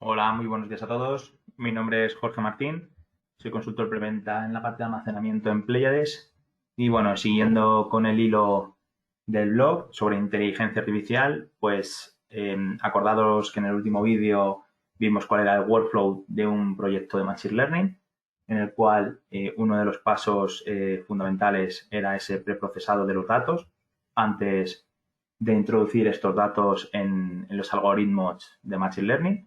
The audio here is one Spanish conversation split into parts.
Hola, muy buenos días a todos. Mi nombre es Jorge Martín, soy consultor preventa en la parte de almacenamiento en Pléyades. Y bueno, siguiendo con el hilo del blog sobre inteligencia artificial, pues acordados que en el último vídeo vimos cuál era el workflow de un proyecto de Machine Learning, en el cual uno de los pasos fundamentales era ese preprocesado de los datos antes de introducir estos datos en los algoritmos de Machine Learning.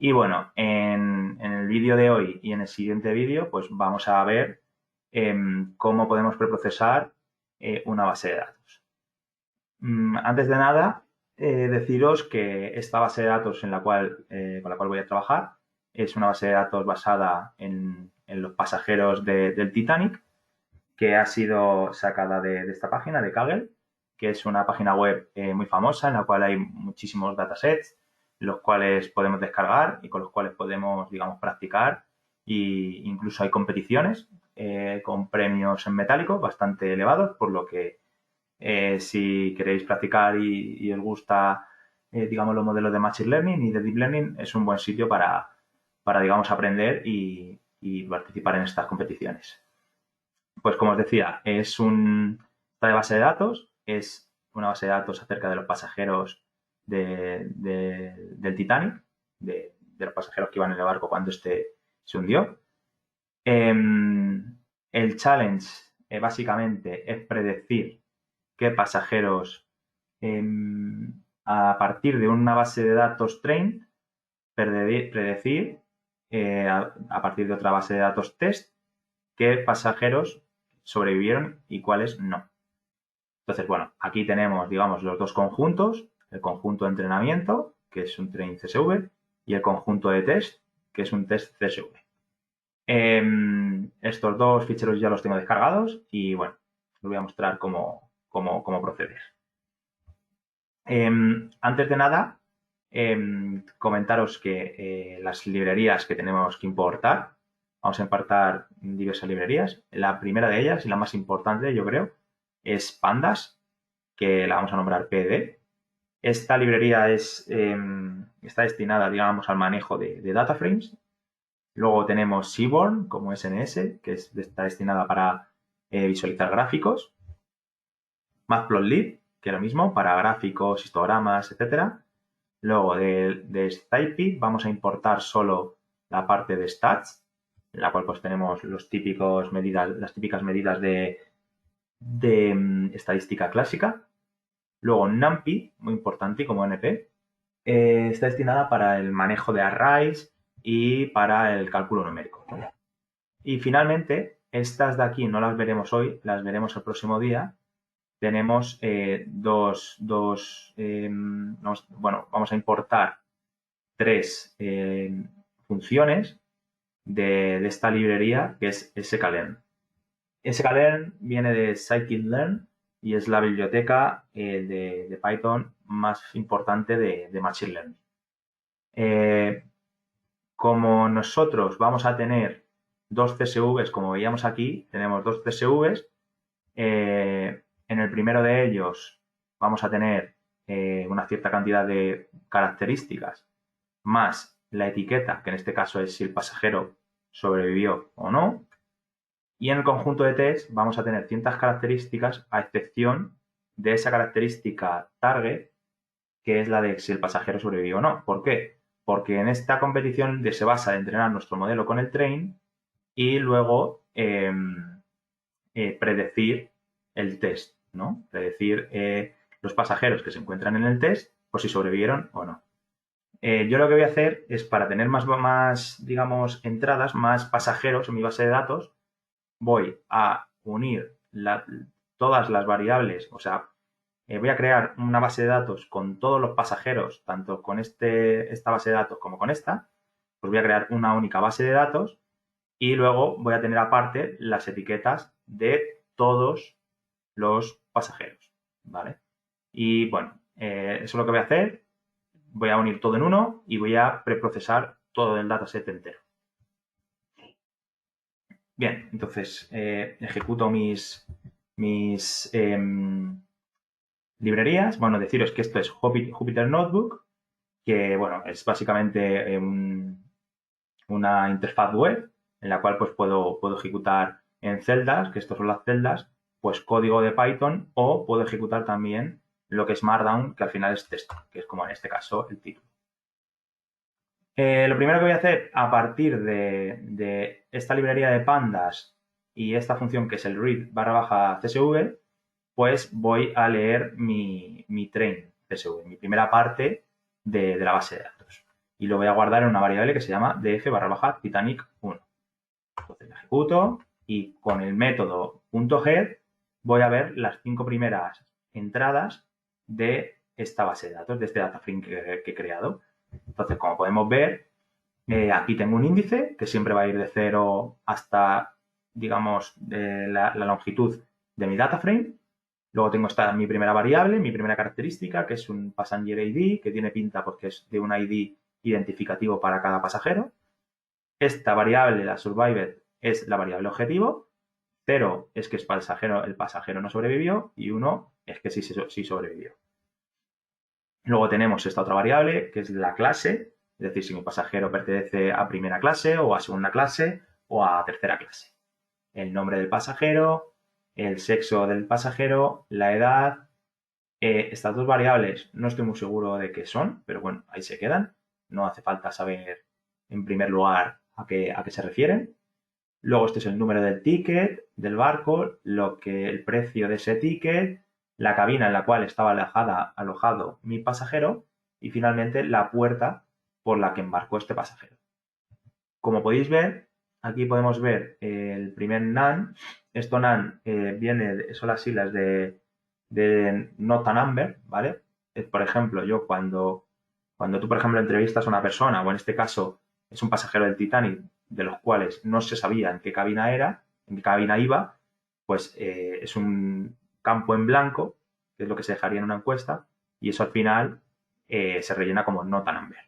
Y bueno, en el vídeo de hoy y en el siguiente vídeo, pues vamos a ver cómo podemos preprocesar una base de datos. Antes de nada, deciros que esta base de datos con la cual voy a trabajar es una base de datos basada en los pasajeros del Titanic, que ha sido sacada de esta página, de Kaggle, que es una página web muy famosa en la cual hay muchísimos datasets, los cuales podemos descargar y con los cuales podemos, digamos, practicar. Y incluso hay competiciones con premios en metálico bastante elevados, por lo que si queréis practicar y os gusta, digamos, los modelos de Machine Learning y de Deep Learning, es un buen sitio para digamos, aprender y participar en estas competiciones. Pues como os decía, esta base de datos es una base de datos acerca de los pasajeros del Titanic, de los pasajeros que iban en el barco cuando este se hundió. El challenge básicamente es predecir qué pasajeros, a partir de una base de datos train, predecir a partir de otra base de datos test qué pasajeros sobrevivieron y cuáles no. Entonces, bueno, aquí tenemos, digamos, los dos conjuntos, el conjunto de entrenamiento, que es un train CSV, y el conjunto de test, que es un test CSV. Estos dos ficheros ya los tengo descargados y, bueno, os voy a mostrar cómo proceder. Antes de nada, comentaros que las librerías que tenemos que importar, vamos a importar diversas librerías. La primera de ellas y la más importante, yo creo, es Pandas, que la vamos a nombrar PD. Esta librería está destinada, digamos, al manejo de data frames. Luego tenemos Seaborn como SNS, que está destinada para visualizar gráficos. Matplotlib, que es lo mismo, para gráficos, histogramas, etcétera. Luego de SciPy vamos a importar solo la parte de stats, en la cual pues tenemos las típicas medidas de estadística clásica. Luego NumPy, muy importante como NP, está destinada para el manejo de arrays y para el cálculo numérico. Y finalmente, estas de aquí no las veremos hoy, las veremos el próximo día. Tenemos vamos a importar tres funciones de esta librería, que es sklearn. Sklearn viene de scikit-learn y es la biblioteca de Python más importante de Machine Learning. Como nosotros vamos a tener dos CSVs, como veíamos aquí, tenemos dos CSVs. En el primero de ellos vamos a tener una cierta cantidad de características más la etiqueta, que en este caso es si el pasajero sobrevivió o no. Y en el conjunto de test vamos a tener ciertas características a excepción de esa característica target, que es la de si el pasajero sobrevivió o no. ¿Por qué? Porque en esta competición se basa en entrenar nuestro modelo con el train y luego predecir el test, ¿no? Predecir los pasajeros que se encuentran en el test, por si sobrevivieron o no. Yo lo que voy a hacer es, para tener más, digamos, entradas, más pasajeros en mi base de datos, voy a unir todas las variables, o sea, voy a crear una base de datos con todos los pasajeros, tanto con esta base de datos como con esta, pues voy a crear una única base de datos y luego voy a tener aparte las etiquetas de todos los pasajeros, ¿vale? Y bueno, eso es lo que voy a hacer. Voy a unir todo en uno y voy a preprocesar todo el dataset entero. Bien, entonces ejecuto mis librerías. Bueno, deciros que esto es Jupyter Notebook, que, bueno, es básicamente una interfaz web en la cual pues puedo ejecutar en celdas, que estas son las celdas, pues código de Python, o puedo ejecutar también lo que es Markdown, que al final es texto, que es como en este caso el título. Lo primero que voy a hacer a partir de esta librería de pandas y esta función que es el read / CSV, pues voy a leer mi train CSV, mi primera parte de la base de datos. Y lo voy a guardar en una variable que se llama df / Titanic1. Entonces la ejecuto y con el método .head voy a ver las 5 primeras entradas de esta base de datos, de este data frame que he creado. Entonces, como podemos ver, aquí tengo un índice que siempre va a ir de 0 hasta, digamos, la longitud de mi data frame. Luego tengo mi primera variable, mi primera característica, que es un passenger ID, que tiene pinta porque es de un ID identificativo para cada pasajero. Esta variable, la survived, es la variable objetivo. 0 es que el pasajero no sobrevivió y 1 es que sí sobrevivió. Luego tenemos esta otra variable, que es la clase, es decir, si mi pasajero pertenece a primera clase o a segunda clase o a tercera clase. El nombre del pasajero, el sexo del pasajero, la edad. Estas dos variables no estoy muy seguro de qué son, pero bueno, ahí se quedan. No hace falta saber, en primer lugar, a qué se refieren. Luego este es el número del ticket, del barco, el precio de ese ticket, la cabina en la cual estaba alojado mi pasajero y finalmente la puerta por la que embarcó este pasajero. Como podéis ver, aquí podemos ver el primer NaN. Esto NaN son las siglas de Not a Number, ¿vale? Por ejemplo, yo cuando tú, por ejemplo, entrevistas a una persona, o en este caso es un pasajero del Titanic, de los cuales no se sabía en qué cabina era, en qué cabina iba, pues es un campo en blanco, que es lo que se dejaría en una encuesta, y eso al final se rellena como Not a Number.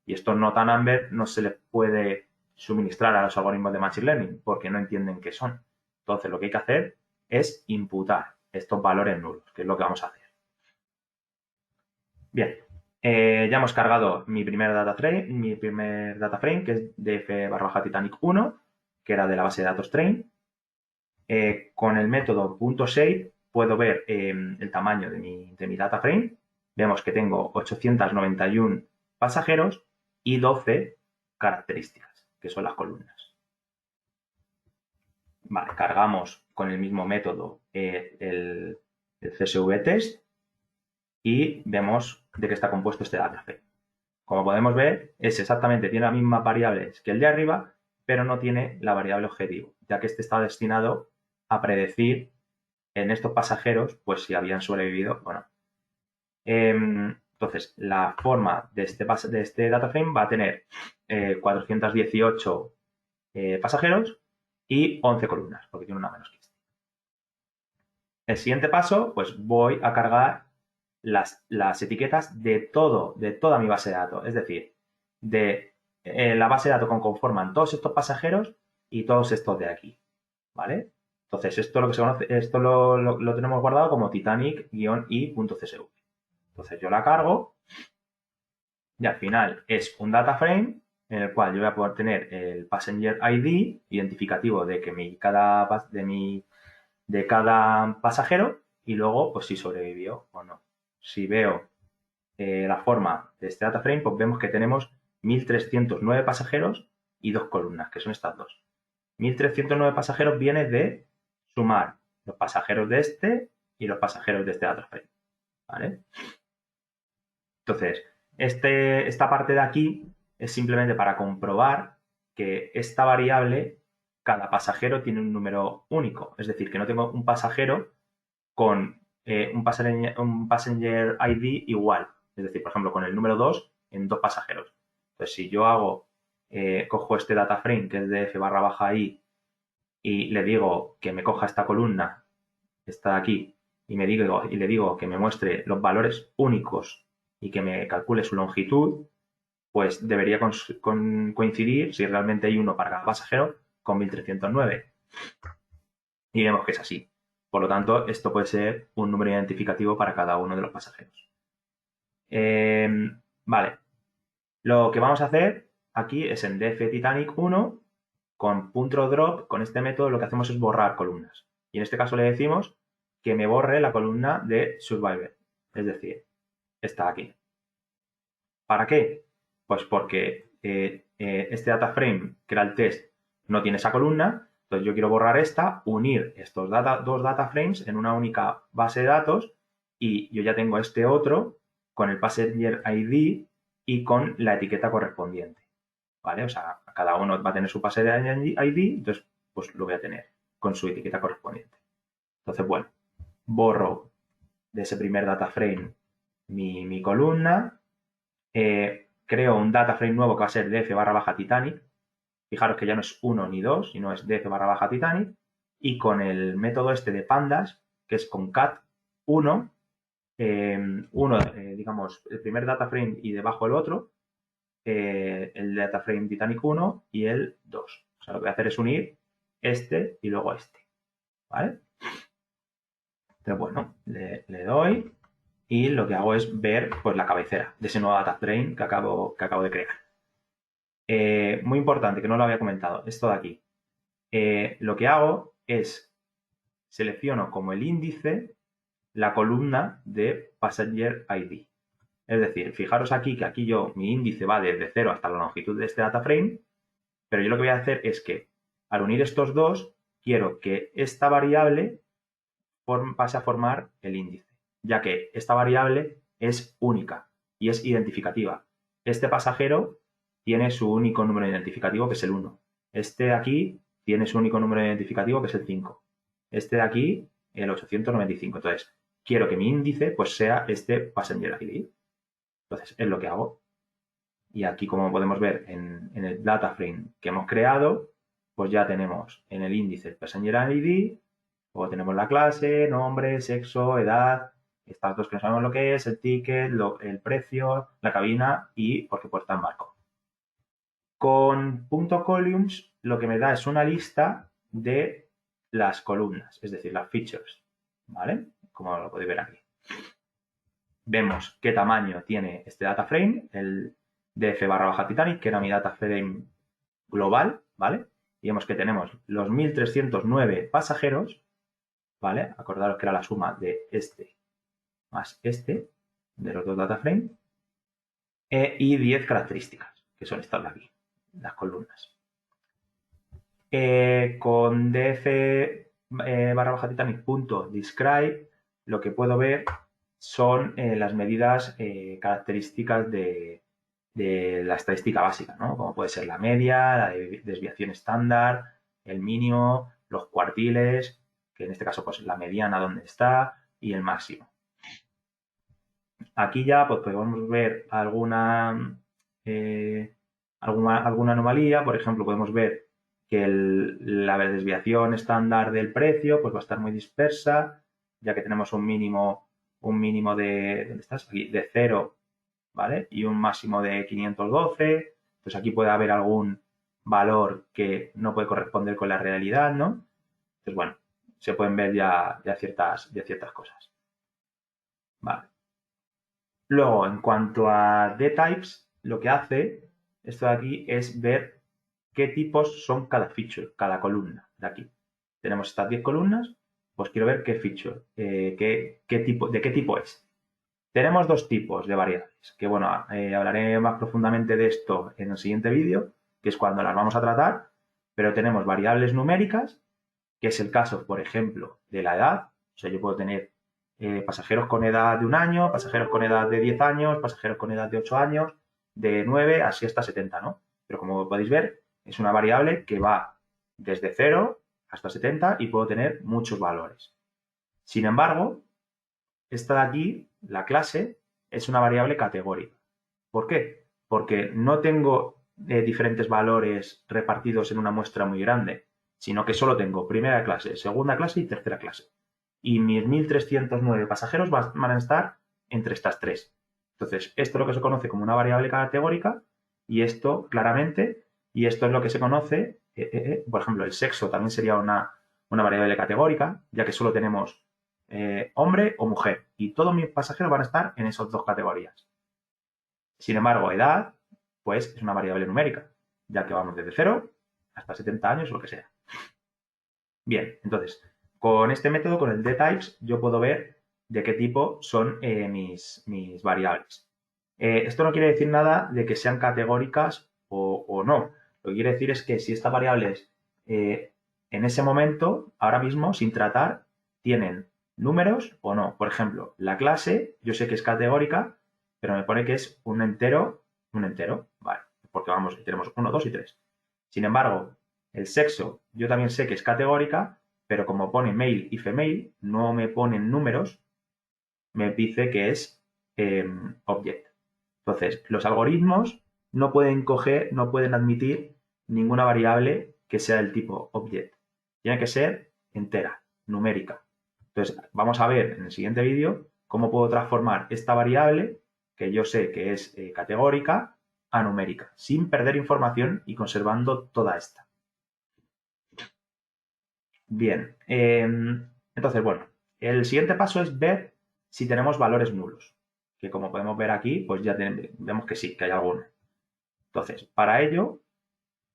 Y esto Not a Number no se le puede suministrar a los algoritmos de Machine Learning porque no entienden qué son. Entonces, lo que hay que hacer es imputar estos valores nulos, que es lo que vamos a hacer. Bien, ya hemos cargado mi primer data frame, que es df / Titanic1, que era de la base de datos train. Con el método .shape puedo ver el tamaño de mi data frame. Vemos que tengo 891 pasajeros y 12 características, que son las columnas. Vale, cargamos con el mismo método el CSV test y vemos de qué está compuesto este dataframe. Como podemos ver, tiene las mismas variables que el de arriba, pero no tiene la variable objetivo, ya que este está destinado a predecir en estos pasajeros, pues si habían sobrevivido o no. Entonces, la forma de este dataframe va a tener 418 pasajeros y 11 columnas, porque tiene una menos que este. El siguiente paso, pues voy a cargar las etiquetas de toda mi base de datos, es decir, de la base de datos que conforman todos estos pasajeros y todos estos de aquí, ¿vale? Entonces, esto lo tenemos guardado como Titanic-i.csv. Entonces, yo la cargo y al final es un data frame en el cual yo voy a poder tener el passenger ID identificativo de cada pasajero y luego, pues si sobrevivió o no. Si veo la forma de este data frame, pues vemos que tenemos 1.309 pasajeros y 2 columnas, que son estas dos. 1.309 pasajeros viene de sumar los pasajeros de este y los pasajeros de este data frame, ¿vale? Entonces, esta parte de aquí es simplemente para comprobar que esta variable, cada pasajero tiene un número único. Es decir, que no tengo un pasajero con un passenger ID igual. Es decir, por ejemplo, con el número 2 en 2 pasajeros. Entonces, si yo cojo este data frame que es de f/i y le digo que me coja esta columna, esta de aquí, y le digo que me muestre los valores únicos y que me calcule su longitud, pues debería coincidir, si realmente hay uno para cada pasajero, con 1.309. Y vemos que es así. Por lo tanto, esto puede ser un número identificativo para cada uno de los pasajeros. Vale. Lo que vamos a hacer aquí es en df Titanic 1, con .drop, con este método lo que hacemos es borrar columnas. Y en este caso le decimos que me borre la columna de Survivor, es decir, esta aquí. ¿Para qué? Pues porque este data frame, que era el test, no tiene esa columna, entonces yo quiero borrar esta, unir estos dos data frames en una única base de datos y yo ya tengo este otro con el passenger ID y con la etiqueta correspondiente, ¿vale? O sea, cada uno va a tener su passenger ID, entonces pues lo voy a tener con su etiqueta correspondiente. Entonces, bueno, borro de ese primer data frame mi columna, creo un data frame nuevo que va a ser df barra baja Titanic. Fijaros que ya no es 1 ni 2, sino es df barra baja Titanic. Y con el método este de pandas, que es con cat 1, digamos, el primer data frame y debajo el otro, el data frame Titanic 1 y el 2. O sea, lo que voy a hacer es unir este y luego este, ¿vale? Entonces, bueno, le doy y lo que hago es ver pues, la cabecera de ese nuevo data frame que acabo de crear. Muy importante, que no lo había comentado, esto de aquí. Lo que hago es selecciono como el índice la columna de Passenger ID. Es decir, fijaros aquí que aquí mi índice va desde 0 hasta la longitud de este data frame, pero yo lo que voy a hacer es que al unir estos dos, quiero que esta variable pase a formar el índice, ya que esta variable es única y es identificativa. Este pasajero tiene su único número identificativo, que es el 1. Este de aquí tiene su único número identificativo, que es el 5. Este de aquí, el 895. Entonces, quiero que mi índice pues, sea este passenger ID. Entonces, es lo que hago. Y aquí, como podemos ver en el data frame que hemos creado, pues ya tenemos en el índice el passenger ID, luego tenemos la clase, nombre, sexo, edad, estas dos que no sabemos lo que es, el ticket, el precio, la cabina y por qué puerta en barco. Con .columns lo que me da es una lista de las columnas, es decir, las features, ¿vale? Como lo podéis ver aquí. Vemos qué tamaño tiene este data frame, el df barra baja Titanic, que era mi data frame global, ¿vale? Y vemos que tenemos los 1.309 pasajeros, ¿vale? Acordaros que era la suma de este más este, de los dos data frame, y 10 características, que son estas de aquí, las columnas. Con df barra baja Titanic punto describe, lo que puedo ver son las medidas características de la estadística básica, ¿no? Como puede ser la media, la desviación estándar, el mínimo, los cuartiles, que en este caso pues la mediana donde está y el máximo. Aquí ya pues, podemos ver alguna anomalía, por ejemplo, podemos ver que la desviación estándar del precio pues, va a estar muy dispersa, ya que tenemos un mínimo de, ¿dónde estás? Aquí, de 0, ¿vale? Y un máximo de 512. Pues aquí puede haber algún valor que no puede corresponder con la realidad, ¿no? Entonces, bueno, se pueden ver ya ciertas cosas. Vale. Luego, en cuanto a dtypes, lo que hace esto de aquí es ver qué tipos son cada feature, cada columna de aquí. Tenemos estas 10 columnas, pues quiero ver qué feature, de qué tipo es. Tenemos dos tipos de variables, que bueno, hablaré más profundamente de esto en el siguiente vídeo, que es cuando las vamos a tratar, pero tenemos variables numéricas, que es el caso, por ejemplo, de la edad. O sea, yo puedo tener pasajeros con edad de 1 año, pasajeros con edad de 10 años, pasajeros con edad de 8 años, de 9 así hasta 70, ¿no? Pero como podéis ver, es una variable que va desde 0 hasta 70 y puedo tener muchos valores. Sin embargo, esta de aquí, la clase, es una variable categórica. ¿Por qué? Porque no tengo diferentes valores repartidos en una muestra muy grande, sino que solo tengo primera clase, segunda clase y tercera clase. Y mis 1.309 pasajeros van a estar entre estas tres. Entonces, esto es lo que se conoce como una variable categórica y esto claramente, y esto es lo que se conoce, por ejemplo, el sexo también sería una variable categórica, ya que solo tenemos hombre o mujer y todos mis pasajeros van a estar en esas dos categorías. Sin embargo, edad pues es una variable numérica, ya que vamos desde 0 hasta 70 años o lo que sea. Bien, entonces, con este método, con el dtypes, yo puedo ver de qué tipo son mis variables. Esto no quiere decir nada de que sean categóricas o no. Lo que quiere decir es que si estas variables en ese momento, ahora mismo, sin tratar, tienen números o no. Por ejemplo, la clase, yo sé que es categórica, pero me pone que es un entero, vale, porque vamos, tenemos 1, 2 y 3. Sin embargo, el sexo, yo también sé que es categórica, pero como pone male y female, no me ponen números, me dice que es object. Entonces, los algoritmos no pueden coger, no pueden admitir ninguna variable que sea del tipo object. Tiene que ser entera, numérica. Entonces, vamos a ver en el siguiente vídeo cómo puedo transformar esta variable, que yo sé que es categórica, a numérica, sin perder información y conservando toda esta. Bien, entonces, bueno, el siguiente paso es ver si tenemos valores nulos, que como podemos ver aquí, pues ya vemos que sí, que hay alguno. Entonces, para ello,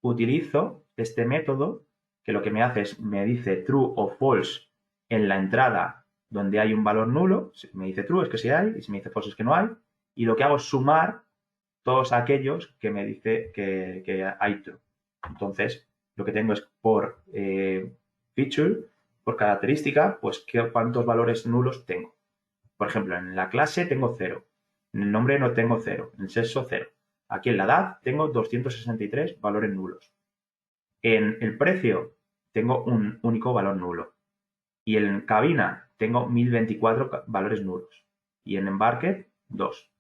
utilizo este método que lo que me hace es, me dice true o false en la entrada donde hay un valor nulo. Si me dice true es que sí hay, y si me dice false es que no hay. Y lo que hago es sumar todos aquellos que me dice que hay true. Entonces, lo que tengo es por feature, por característica, pues cuántos valores nulos tengo. Por ejemplo, en la clase tengo 0, en el nombre no tengo 0, en el sexo 0. Aquí en la edad tengo 263 valores nulos. En el precio tengo un único valor nulo. Y en cabina tengo 1024 valores nulos. Y en embarque, 2.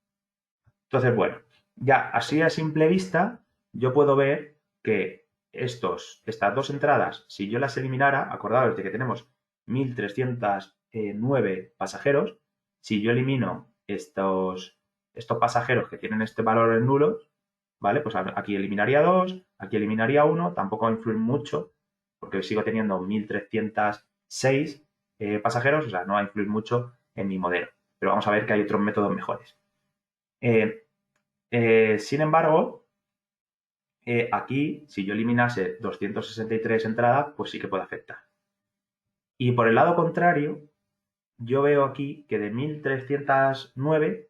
Entonces, bueno, ya así a simple vista, yo puedo ver que estas dos entradas, si yo las eliminara, acordaos de que tenemos 1.309 pasajeros, si yo elimino estos pasajeros que tienen este valor en nulos, ¿vale? Pues aquí eliminaría 2, aquí eliminaría 1, tampoco va a influir mucho, porque sigo teniendo 1.306 pasajeros, o sea, no va a influir mucho en mi modelo. Pero vamos a ver que hay otros métodos mejores. Sin embargo, aquí, si yo eliminase 263 entradas, pues sí que puede afectar. Y por el lado contrario, yo veo aquí que de 1.309,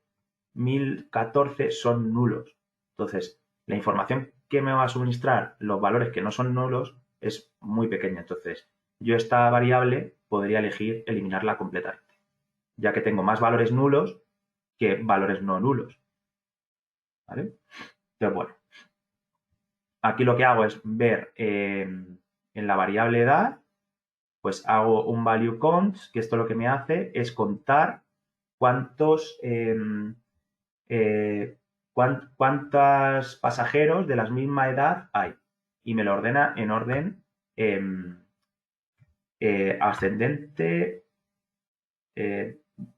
1.014 son nulos. Entonces, la información que me va a suministrar los valores que no son nulos es muy pequeña. Entonces, yo esta variable podría elegir eliminarla completamente, ya que tengo más valores nulos que valores no nulos. ¿Vale? Entonces, bueno, aquí lo que hago es ver en la variable edad, pues hago un value count, que esto lo que me hace es contar cuántos pasajeros de la misma edad hay. Y me lo ordena en orden ascendente,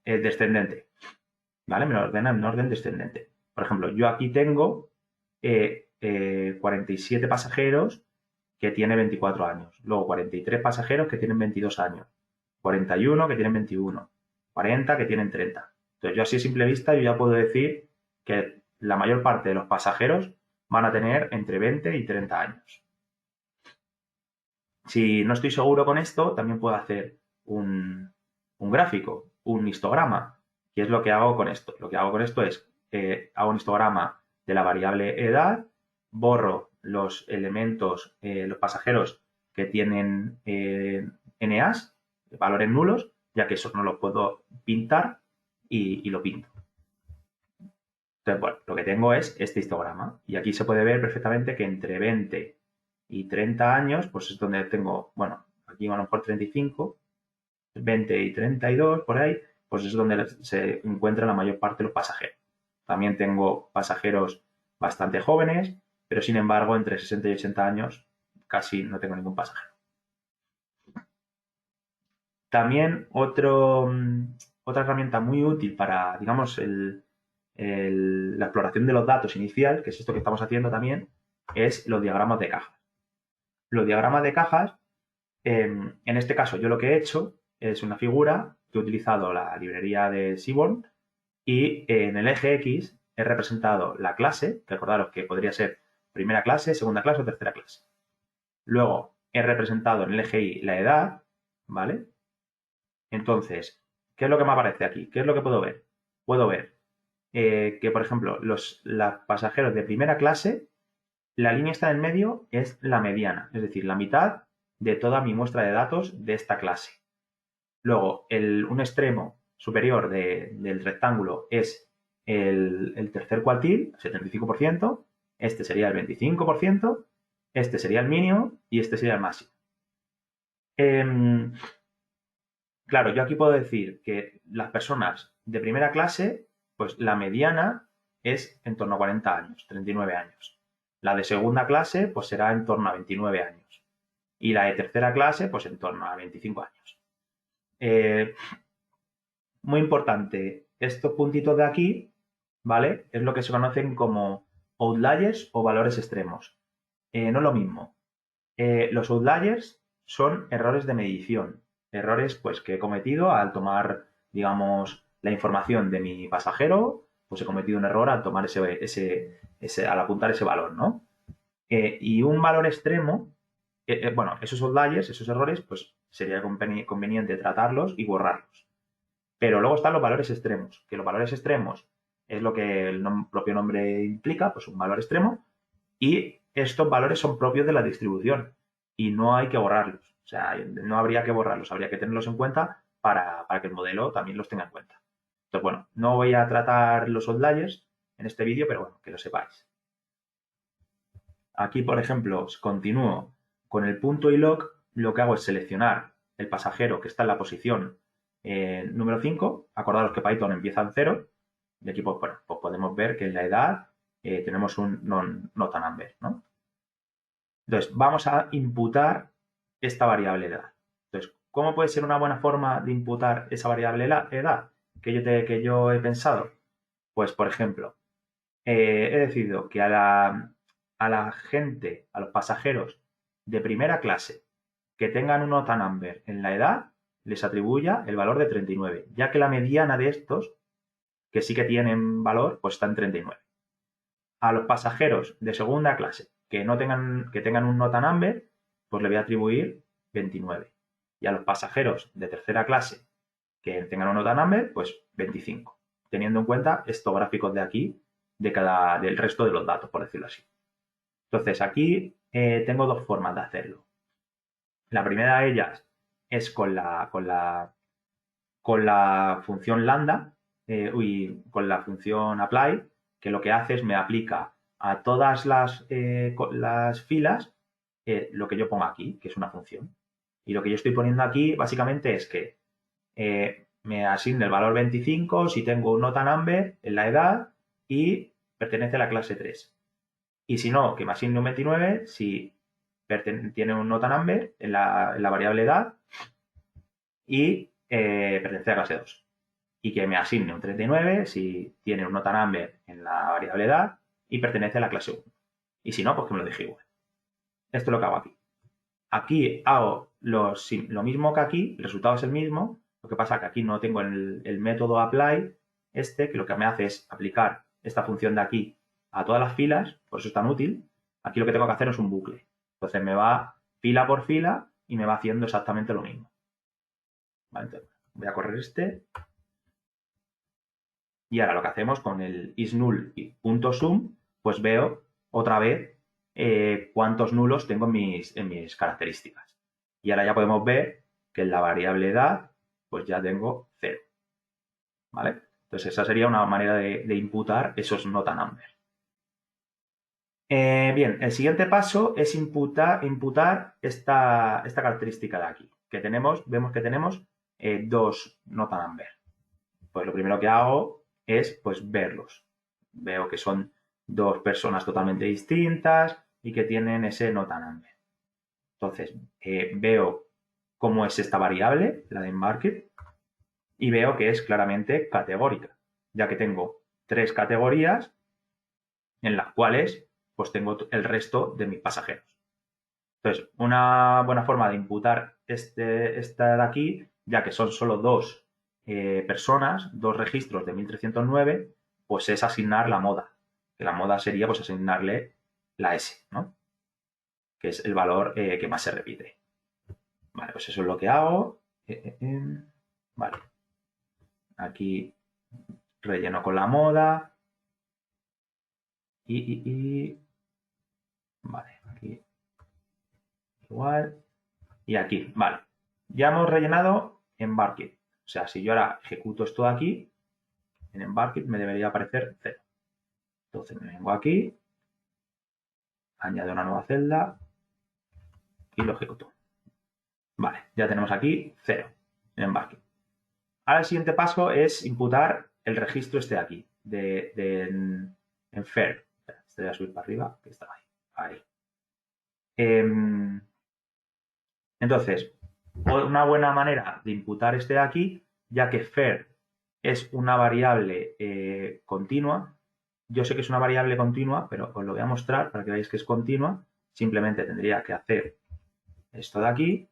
descendente. ¿Vale? Me lo ordena en orden descendente. Por ejemplo, yo aquí tengo 47 pasajeros que tienen 24 años. Luego 43 pasajeros que tienen 22 años. 41 que tienen 21. 40 que tienen 30. Entonces, yo así a simple vista yo ya puedo decir que la mayor parte de los pasajeros van a tener entre 20 y 30 años. Si no estoy seguro con esto, también puedo hacer un gráfico, un histograma. ¿Qué es lo que hago con esto? Lo que hago con esto es, hago un histograma de la variable edad, borro los elementos, los pasajeros que tienen NAs, valores nulos, ya que esos no los puedo pintar y lo pinto. Entonces, bueno, lo que tengo es este histograma y aquí se puede ver perfectamente que entre 20 y 30 años, pues es donde tengo, bueno, aquí a lo mejor 35, 20 y 32, por ahí, pues es donde se encuentra la mayor parte de los pasajeros. También tengo pasajeros bastante jóvenes, pero sin embargo, entre 60 y 80 años casi no tengo ningún pasajero. También otra herramienta muy útil para, digamos, la exploración de los datos inicial, que es esto que estamos haciendo también, es los diagramas de cajas. Los diagramas de cajas, en este caso yo lo que he hecho es una figura que he utilizado la librería de Seaborn y en el eje X he representado la clase, que recordaros que podría ser primera clase, segunda clase o tercera clase. Luego he representado en el eje Y la edad, ¿vale? Entonces, ¿qué es lo que me aparece aquí? ¿Qué es lo que puedo ver? Puedo ver que, por ejemplo, los pasajeros de primera clase, la línea está en medio es la mediana, es decir, la mitad de toda mi muestra de datos de esta clase. Luego, un extremo superior del rectángulo es el tercer cuartil, 75%, este sería el 25%, este sería el mínimo y este sería el máximo. Claro, yo aquí puedo decir que las personas de primera clase, pues la mediana es en torno a 40 años, 39 años. La de segunda clase, pues será en torno a 29 años. Y la de tercera clase, pues en torno a 25 años. Muy importante, estos puntitos de aquí, ¿vale? Es lo que se conocen como outliers o valores extremos. No es lo mismo. Los outliers son errores de medición, errores pues que he cometido al tomar, digamos, la información de mi pasajero, pues he cometido un error al tomar al apuntar ese valor, ¿no? Y un valor extremo, bueno, esos outliers, esos errores, pues sería conveniente tratarlos y borrarlos. Pero luego están los valores extremos, que los valores extremos es lo que el propio nombre implica, pues un valor extremo, y estos valores son propios de la distribución y no hay que borrarlos. O sea, no habría que borrarlos, habría que tenerlos en cuenta para que el modelo también los tenga en cuenta. Entonces, bueno, no voy a tratar los outliers en este vídeo, pero bueno, que lo sepáis. Aquí, por ejemplo, continúo con el punto y log, lo que hago es seleccionar el pasajero que está en la posición número 5. Acordaros que Python empieza en 0 y aquí pues, bueno, pues podemos ver que en la edad tenemos un not a number, ¿no? Entonces, vamos a imputar esta variable edad. Entonces, ¿cómo puede ser una buena forma de imputar esa variable edad que yo he pensado? Pues, por ejemplo, he decidido que a la gente, a los pasajeros de primera clase que tengan un nota number en la edad, les atribuya el valor de 39, ya que la mediana de estos, que sí que tienen valor, pues está en 39. A los pasajeros de segunda clase que tengan un nota number, pues le voy a atribuir 29. Y a los pasajeros de tercera clase que tengan un nota number, pues 25, teniendo en cuenta estos gráficos de aquí del resto de los datos, por decirlo así. Entonces, aquí tengo dos formas de hacerlo. La primera de ellas es con la función lambda, con la función apply, que lo que hace es me aplica a todas las filas lo que yo pongo aquí, que es una función. Y lo que yo estoy poniendo aquí básicamente es que me asigne el valor 25 si tengo un nota number en la edad y pertenece a la clase 3. Y si no, que me asigne un 29 si tiene un nota number en la variable edad y pertenece a la clase 2. Y que me asigne un 39 si tiene un nota number en la variable edad y pertenece a la clase 1. Y si no, pues que me lo deje igual. Esto es lo que hago aquí. Aquí hago lo mismo que aquí, el resultado es el mismo, lo que pasa es que aquí no tengo el método apply, que lo que me hace es aplicar esta función de aquí a todas las filas, por eso es tan útil. Aquí lo que tengo que hacer es un bucle. Entonces me va fila por fila y me va haciendo exactamente lo mismo. ¿Vale? Entonces, voy a correr este. Y ahora lo que hacemos con el isNull y .sum, pues veo otra vez cuántos nulos tengo en mis características. Y ahora ya podemos ver que en la variable edad, pues ya tengo 0. ¿Vale? Entonces esa sería una manera de imputar esos nota number. Bien, el siguiente paso es imputar esta característica de aquí, que vemos que tenemos dos nota number. Pues lo primero que hago es pues verlos. Veo que son dos personas totalmente distintas y que tienen ese nota number. Entonces, veo cómo es esta variable, la de market, y veo que es claramente categórica, ya que tengo 3 categorías en las cuales pues tengo el resto de mis pasajeros. Entonces, una buena forma de imputar esta de aquí, ya que son solo dos personas, dos registros de 1309, pues es asignar la moda. Que la moda sería pues asignarle la S, ¿no? Que es el valor que más se repite. Vale, pues eso es lo que hago. Vale. Aquí relleno con la moda. Vale, aquí igual. Y aquí, vale. Ya hemos rellenado Embarkit. O sea, si yo ahora ejecuto esto de aquí, en Embarkit me debería aparecer 0. Entonces me vengo aquí, añado una nueva celda y lo ejecuto. Vale, ya tenemos aquí 0 en Embarkit. Ahora el siguiente paso es imputar el registro este de aquí, en Fair. Este voy a subir para arriba, que estaba ahí. Ahí. Entonces, una buena manera de imputar este de aquí, ya que Fair es una variable continua. Yo sé que es una variable continua, pero os lo voy a mostrar para que veáis que es continua. Simplemente tendría que hacer esto de aquí,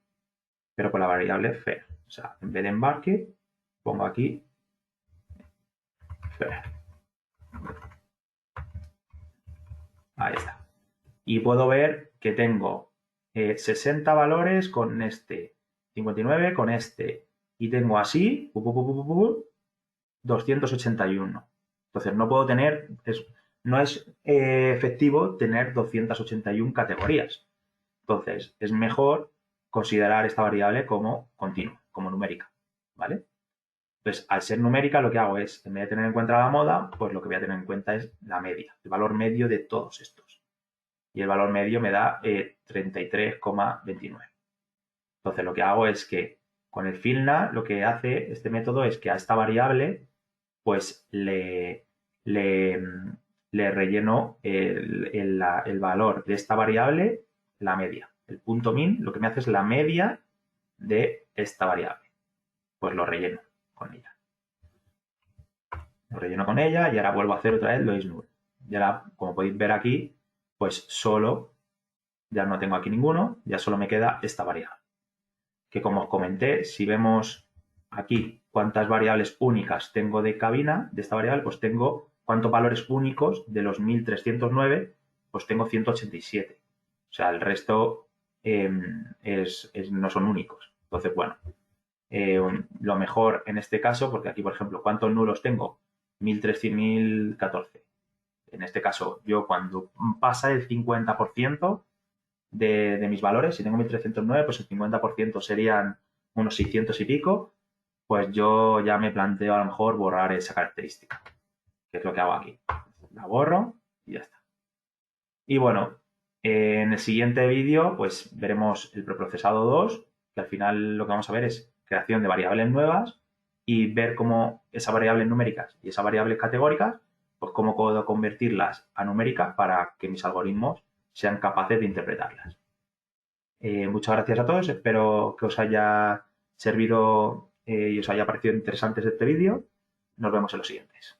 pero con la variable Fair. O sea, en vez de embarque, pongo aquí Fair. Ahí está. Y puedo ver que tengo 60 valores con este, 59 con este, y tengo así 281. Entonces no puedo tener, no es efectivo tener 281 categorías. Entonces es mejor considerar esta variable como continua, como numérica, ¿vale? Entonces, al ser numérica, lo que hago es, en vez de tener en cuenta la moda, pues lo que voy a tener en cuenta es la media, el valor medio de todos estos. Y el valor medio me da 33,29. Entonces, lo que hago es que con el fillNav, lo que hace este método es que a esta variable, pues le relleno el valor de esta variable, la media. El punto min lo que me hace es la media de esta variable. Pues lo relleno con ella. Lo relleno con ella y ahora vuelvo a hacer otra vez lo is null. Y ahora, como podéis ver aquí, pues solo, ya no tengo aquí ninguno, ya solo me queda esta variable. Que como os comenté, si vemos aquí cuántas variables únicas tengo de cabina, de esta variable, pues tengo cuántos valores únicos de los 1309, pues tengo 187. O sea, el resto no son únicos. Entonces, bueno, lo mejor en este caso, porque aquí, por ejemplo, ¿cuántos nulos tengo? 1314. En este caso, yo cuando pasa el 50% de mis valores, si tengo 1309, pues el 50% serían unos 600 y pico, pues yo ya me planteo a lo mejor borrar esa característica, que es lo que hago aquí. La borro y ya está. Y bueno, en el siguiente vídeo pues veremos el preprocesado 2, que al final lo que vamos a ver es creación de variables nuevas y ver cómo esas variables numéricas y esas variables categóricas, pues cómo puedo convertirlas a numéricas para que mis algoritmos sean capaces de interpretarlas. Muchas gracias a todos, espero que os haya servido y os haya parecido interesante este vídeo. Nos vemos en los siguientes.